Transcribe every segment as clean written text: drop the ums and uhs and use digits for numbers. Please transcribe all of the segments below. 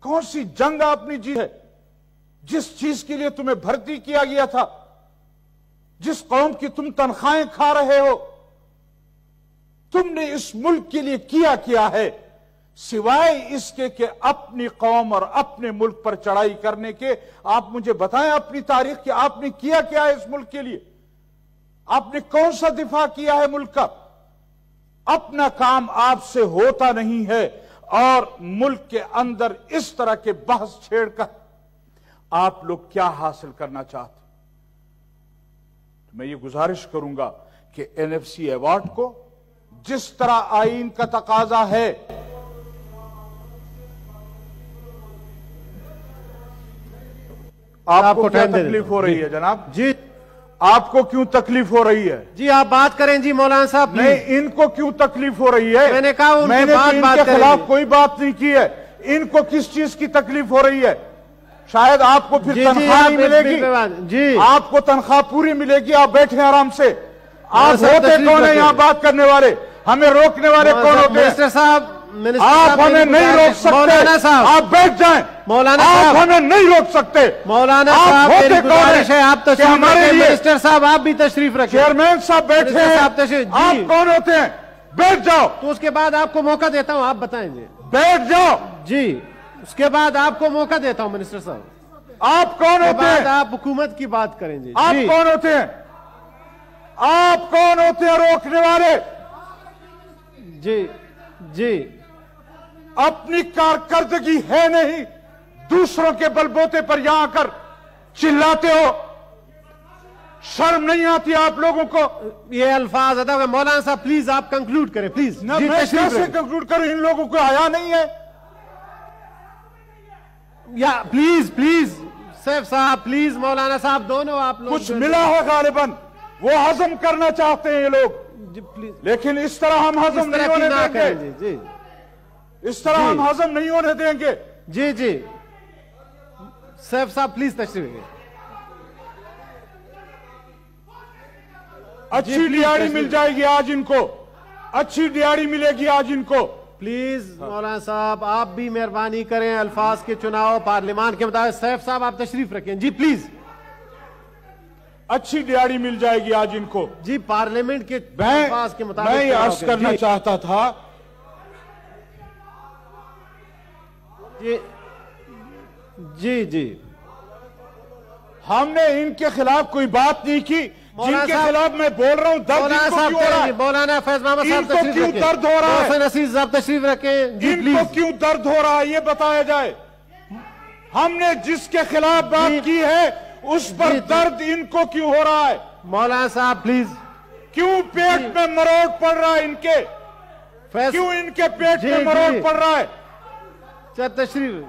कौन सी जंग आपने जी है? जिस चीज के लिए तुम्हें भर्ती किया गया था, जिस कौम की तुम तनख्वाहें खा रहे हो, तुमने इस मुल्क के लिए किया क्या है सिवाय इसके कि अपनी कौम और अपने मुल्क पर चढ़ाई करने के? आप मुझे बताएं अपनी तारीख कि आपने किया क्या है इस मुल्क के लिए? आपने कौन सा दिफा किया है मुल्क का? अपना काम आपसे होता नहीं है और मुल्क के अंदर इस तरह के बहस छेड़कर आप लोग क्या हासिल करना चाहते? तो मैं ये गुजारिश करूंगा कि एनएफसी अवार्ड को जिस तरह आईन का तकाजा है, आपको क्या तकलीफ हो रही है जनाब? जी, आपको क्यों तकलीफ हो रही है? जी आप बात करें जी मौलाना साहब। नहीं, इनको क्यों तकलीफ हो रही है? मैंने कहा उनके मैंने बाद तो बात इनके करेंगे। खिलाफ कोई बात नहीं की है। इनको किस चीज की तकलीफ हो रही है? शायद आपको फिर जी, तनख्वाह नहीं मिलेगी। जी आपको तनख्वाह पूरी मिलेगी, आप बैठे आराम से। आप सर, होते तशरीफ कौन है रखिए। यहाँ बात करने वाले? हमें रोकने वाले कौन होते हैं? मिनिस्टर साहब, आप हमें नहीं रोक सकते। मौलाना साहब, आप बैठ जाएं। मौलाना आप साहब, हमें नहीं रोक सकते। मौलाना आप साहब होते मेरी कौन गुजारिश है आप कि तशरीफ हमारे रखें। लिए? मिनिस्टर साहब आप भी तशरीफ रखें। चेयरमैन साहब बैठे मिनिस्टर साहब हैं, तशरीफ- आप जी। कौन होते हैं? बैठ जाओ। तो उसके बाद आपको मौका देता हूं, आप बताएं जी। बैठ जाओ। जी उसके बाद आपको मौका देता हूं मिनिस्टर साहब। आप कौन उसके होते बाद हैं? आप हुकूमत की बात करें जी। आप जी। कौन होते हैं? आप कौन होते हैं रोकने वाले? जी जी अपनी कारकर्दगी है नहीं, दूसरों के बलबूते पर यहां आकर चिल्लाते हो। शर्म नहीं आती आप लोगों को? ये अल्फाज अदा कर। मौलाना साहब प्लीज आप कंक्लूड करें प्लीज। ना जी मैं तशरीफ कैसे रखें। कंक्लूड करूं? इन लोगों को आया नहीं है। या प्लीज प्लीज सैफ साहब प्लीज मौलाना साहब दोनों आप लोग कुछ मिला है गालिबन, वो हजम करना चाहते हैं ये लोग, जी प्लीज लेकिन इस तरह हम इस हजम तरह नहीं की होने ना देंगे। करें जी। जी इस तरह जी। हम हजम नहीं होने देंगे। जी जी सैफ साहब प्लीज तशरीफ रखें। अच्छी प्लीज दिहाड़ी तशरीफ मिल जाएगी आज इनको, अच्छी दिहाड़ी मिलेगी आज इनको। प्लीज मौलाना साहब आप भी मेहरबानी करें। अल्फाज के चुनाव पार्लियामान के मुताबिक। सैफ साहब आप तशरीफ रखें जी प्लीज। अच्छी दिहाड़ी मिल जाएगी आज इनको। जी पार्लियामेंट के अल्फाज के मुताबिक मैं ये अर्ज चुनाव करना जी। चाहता था जी जी जी हमने इनके खिलाफ कोई बात नहीं की। मौलाना जिनके साहब- खिलाफ मैं बोल रहा हूं, दर्द मौलाना इनको साहब क्यों हो रहा है? मौलाना फैज मोहम्मद साहब इनको तशरीफ क्यों रखें। दर्द हो रहा है? मोहसिन असीस साहब तशरीफ रखें जी इनको प्लीज। क्यों दर्द हो रहा है ये बताया जाए। हमने जिसके खिलाफ बात जी। की है उस पर जी। दर्द इनको क्यों हो रहा है? मौलाना साहब प्लीज। क्यों पेट में मरोड़ पड़ रहा है इनके? फैज क्यों इनके पेट जी, में जी। मरोड़ पड़ रहा है? चल तशरीफ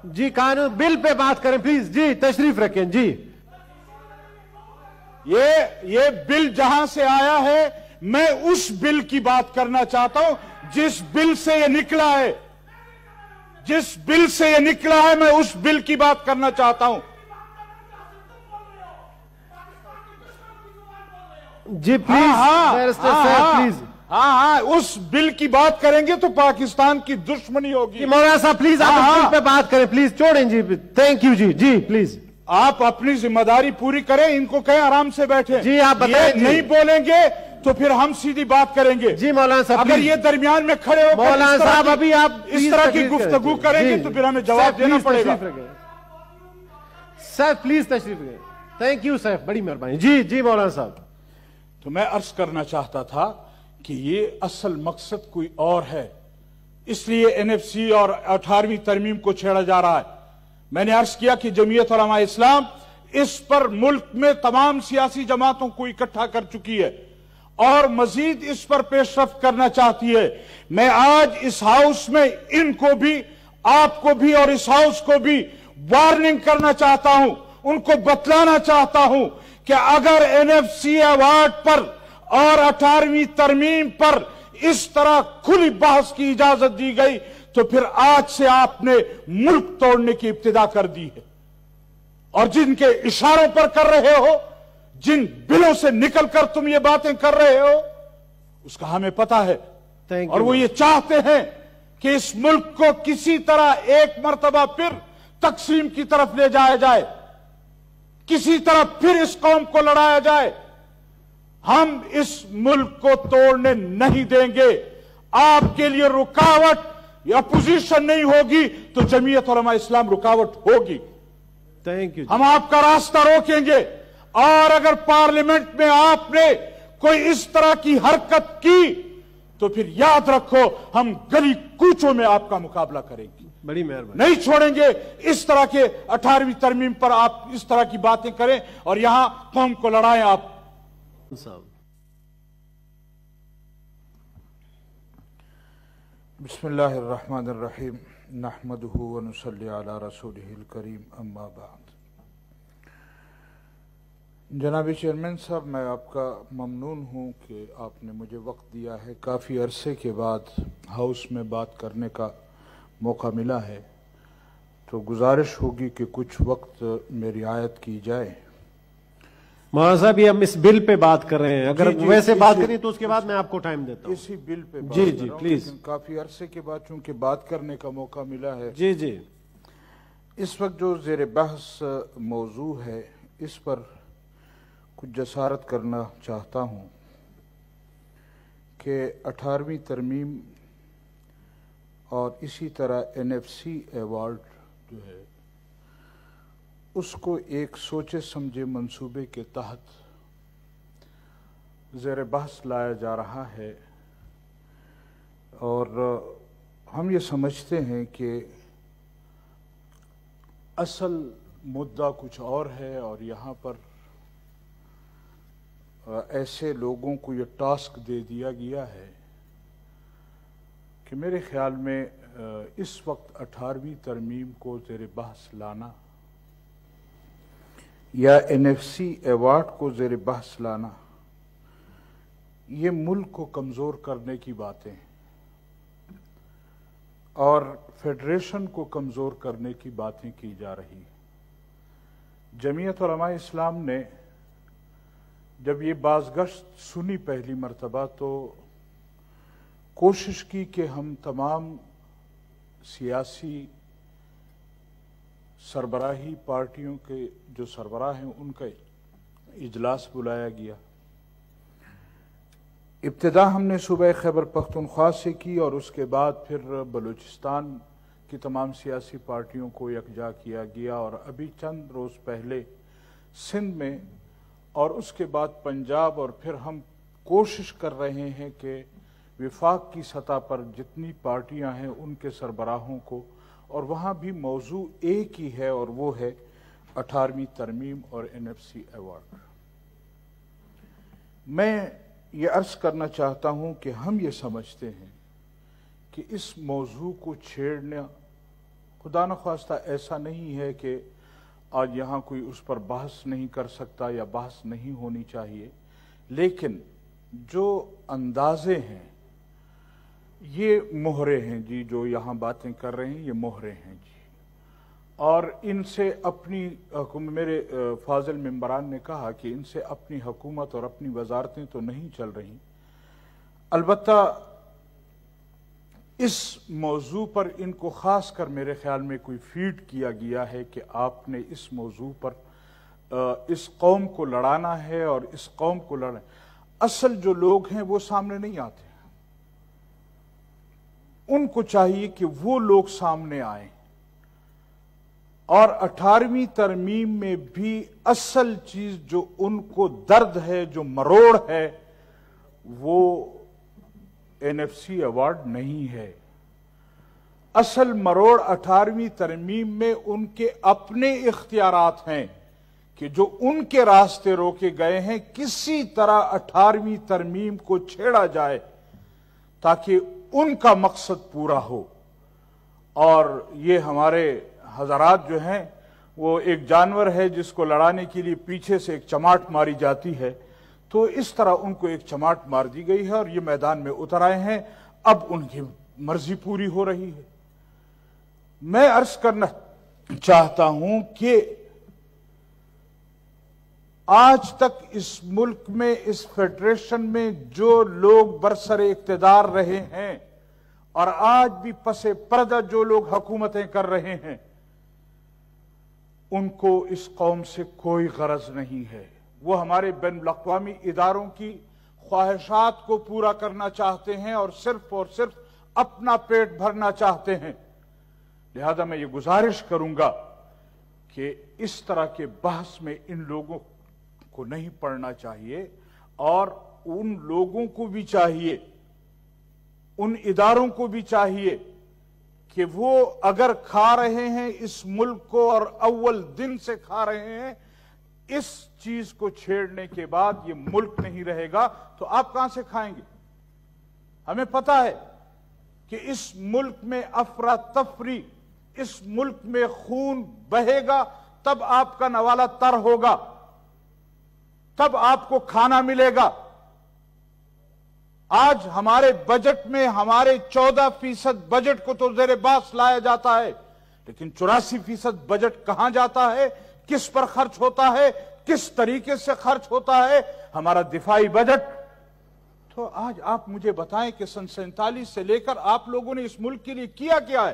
जी कानून बिल पे बात करें प्लीज। जी तशरीफ रखें जी। ये बिल जहां से आया है, मैं उस बिल की बात करना चाहता हूं जिस बिल से ये निकला है। जिस बिल से ये निकला है, मैं उस बिल की बात करना चाहता हूं। जी प्लीज बैरिस्टर साहब प्लीज। हाँ, उस बिल की बात करेंगे तो पाकिस्तान की दुश्मनी होगी। मौलाना साहब प्लीज आप हाँ, इस बिल पे बात करें प्लीज। छोड़ें जी। थैंक यू जी। जी प्लीज आप अपनी जिम्मेदारी पूरी करें, इनको कहें आराम से बैठे। जी, आप बताएं ये जी। नहीं बोलेंगे तो फिर हम सीधी बात करेंगे। जी मौलाना साहब अगर प्लीज। ये दरमियान में खड़े होकर मौलाना इस तरह साहब की- अभी आप इस प्लीज तरह की तशरीफ गुफ्तगू करें। करेंगे जी, तो फिर हमें जी। जवाब सैफ, देना प्लीज पड़ेगा। तशरीफ रखें। सैफ प्लीज तशरीफ रखें। थैंक यू सैफ, बड़ी मेहरबानी। जी जी मौलाना साहब। तो मैं अर्ज करना चाहता था कि ये असल मकसद कोई और है, इसलिए एनएफसी और 18वीं तरमीम को छेड़ा जा रहा है। मैंने अर्ज किया कि जमीयत उलमा इस्लाम इस पर मुल्क में तमाम सियासी जमातों को इकट्ठा कर चुकी है और मजीद इस पर पेशरफ्त करना चाहती है। मैं आज इस हाउस में इनको भी, आपको भी और इस हाउस को भी वार्निंग करना चाहता हूं, उनको बतलाना चाहता हूं कि अगर एनएफसी अवार्ड पर और 18वीं तरमीम पर इस तरह खुली बहस की इजाजत दी गई तो फिर आज से आपने मुल्क तोड़ने की इब्तिदा कर दी है। और जिनके इशारों पर कर रहे हो, जिन बिलों से निकलकर तुम ये बातें कर रहे हो, उसका हमें पता है। Thank और you. वो ये चाहते हैं کہ اس ملک کو کسی طرح ایک مرتبہ پھر تقسیم کی طرف لے جایا جائے، کسی طرح پھر اس قوم کو لڑایا جائے، ہم اس ملک کو توڑنے نہیں دیں گے۔ آپ کے لیے رکاوٹ یا اپوزیشن نہیں ہوگی تو جمعیت علماء اسلام رکاوٹ ہوگی۔ Thank you. ہم آپ کا راستہ روکیں گے، اور اگر پارلیمنٹ میں آپ نے کوئی اس طرح کی حرکت کی تو پھر یاد رکھو ہم گلی کوچوں میں آپ کا مقابلہ کریں گے، بڑی مہربانی، نہیں چھوڑیں گے۔ اس طرح کے 18ویں ترمیم پر آپ اس طرح کی باتیں کریں اور یہاں قوم کو لڑائیں آپ۔ بسم اللہ الرحمن الرحیم، نحمدہ ونصلی علی رسولہ الکریم، اما بعد۔ جناب چیئرمین صاحب، میں آپ کا ممنون ہوں کہ آپ نے مجھے وقت دیا ہے۔ کافی عرصے کے بعد ہاؤس میں بات کرنے کا موقع ملا ہے، تو گزارش ہوگی کہ کچھ وقت میری رعایت کی جائے۔ مولانا صاحب، یہ ہم اس بل پہ بات کر رہے ہیں، اگر ویسے بات کریں تو اس کے بعد میں آپ کو ٹائم دیتا ہوں۔ اسی بل پہ بات جی کر جی رہا ہوں، پلیز۔ لیکن کافی عرصے کے بعد چونکہ بات کرنے کا موقع ملا ہے، جی جی، اس وقت جو زیر بحث موضوع ہے اس پر کچھ جسارت کرنا چاہتا ہوں کہ 18ویں ترمیم اور اسی طرح NFC ایوارڈ جو ہے اس کو ایک سوچے سمجھے منصوبے کے تحت زیر بحث لایا جا رہا ہے، اور ہم یہ سمجھتے ہیں کہ اصل مدعا کچھ اور ہے، اور یہاں پر ایسے لوگوں کو یہ ٹاسک دے دیا گیا ہے کہ میرے خیال میں اس وقت 18ویں ترمیم کو زیر بحث لانا یا NFC ایوارڈ کو زیر بحث لانا یہ ملک کو کمزور کرنے کی باتیں ہیں اور فیڈریشن کو کمزور کرنے کی باتیں کی جا رہی ہیں۔ جمعیت علماء اسلام نے جب یہ بازگشت سنی پہلی مرتبہ تو کوشش کی کہ ہم تمام سیاسی سربراہی پارٹیوں کے جو سربراہ ہیں ان کا اجلاس بلایا گیا۔ ابتدا ہم نے صوبہ خیبر پختونخوا سے کی اور اس کے بعد پھر بلوچستان کی تمام سیاسی پارٹیوں کو یکجا کیا گیا، اور ابھی چند روز پہلے سندھ میں، اور اس کے بعد پنجاب، اور پھر ہم کوشش کر رہے ہیں کہ وفاق کی سطح پر جتنی پارٹیاں ہیں ان کے سربراہوں کو، اور وہاں بھی موضوع ایک ہی ہے اور وہ ہے 18ویں ترمیم اور NFC ایوارڈ۔ میں یہ عرض کرنا چاہتا ہوں کہ ہم یہ سمجھتے ہیں کہ اس موضوع کو چھیڑنا خدا نخواستہ ایسا نہیں ہے کہ آج یہاں کوئی اس پر بحث نہیں کر سکتا یا بحث نہیں ہونی چاہیے، لیکن جو اندازے ہیں یہ مہرے ہیں جی، جو یہاں باتیں کر رہے ہیں یہ مہرے ہیں جی، اور ان سے اپنی میرے فاضل ممبران نے کہا کہ ان سے اپنی حکومت اور اپنی وزارتیں تو نہیں چل رہی۔ البتہ اس موضوع پر ان کو خاص کر میرے خیال میں کوئی فیڈ کیا گیا ہے کہ آپ نے اس موضوع پر اس قوم کو لڑانا ہے اور اس قوم کو لڑنا۔ اصل جو لوگ ہیں وہ سامنے نہیں آتے، ان کو چاہیے کہ وہ لوگ سامنے آئیں، اور 18ویں ترمیم میں بھی اصل چیز جو ان کو درد ہے، جو مروڑ ہے، وہ NFC ایوارڈ نہیں ہے۔ اصل مروڑ 18ویں ترمیم میں ان کے اپنے اختیارات ہیں کہ جو ان کے راستے روکے گئے ہیں، کسی طرح 18ویں ترمیم کو چھیڑا جائے تاکہ ان کا مقصد پورا ہو۔ اور یہ ہمارے حضرات جو ہیں وہ ایک جانور ہے جس کو لڑانے کے لیے پیچھے سے ایک چماٹ ماری جاتی ہے، تو اس طرح ان کو ایک چماٹ مار دی گئی ہے اور یہ میدان میں اتر آئے ہیں، اب ان کی مرضی پوری ہو رہی ہے۔ میں عرض کرنا چاہتا ہوں کہ آج تک اس ملک میں، اس فیڈریشن میں جو لوگ برسر اقتدار رہے ہیں اور آج بھی پسے پردہ جو لوگ حکومتیں کر رہے ہیں ان کو اس قوم سے کوئی غرض نہیں ہے. وہ ہمارے بین الاقوامی اداروں کی خواہشات کو پورا کرنا چاہتے ہیں اور صرف اپنا پیٹ بھرنا چاہتے ہیں. لہذا میں یہ گزارش کروں گا کہ اس طرح کے بحث میں ان لوگوں کو نہیں پڑنا چاہیے، اور ان لوگوں کو بھی چاہیے، ان اداروں کو بھی چاہیے کہ وہ اگر کھا رہے ہیں اس ملک کو اور اول دن سے کھا رہے ہیں، اس چیز کو چھیڑنے کے بعد یہ ملک نہیں رہے گا تو آپ کہاں سے کھائیں گے؟ ہمیں پتا ہے کہ اس ملک میں افراتفری، اس ملک میں خون بہے گا تب آپ کا نوالہ تر ہوگا، تب آپ کو کھانا ملے گا. آج ہمارے بجٹ میں ہمارے 14% بجٹ کو تو زیر باس لایا جاتا ہے، لیکن 84% بجٹ کہاں جاتا ہے، کس پر خرچ ہوتا ہے، کس طریقے سے خرچ ہوتا ہے ہمارا دفاعی بجٹ. تو آج آپ مجھے بتائیں کہ سن 47 سے لے کر آپ لوگوں نے اس ملک کے لیے کیا ہے؟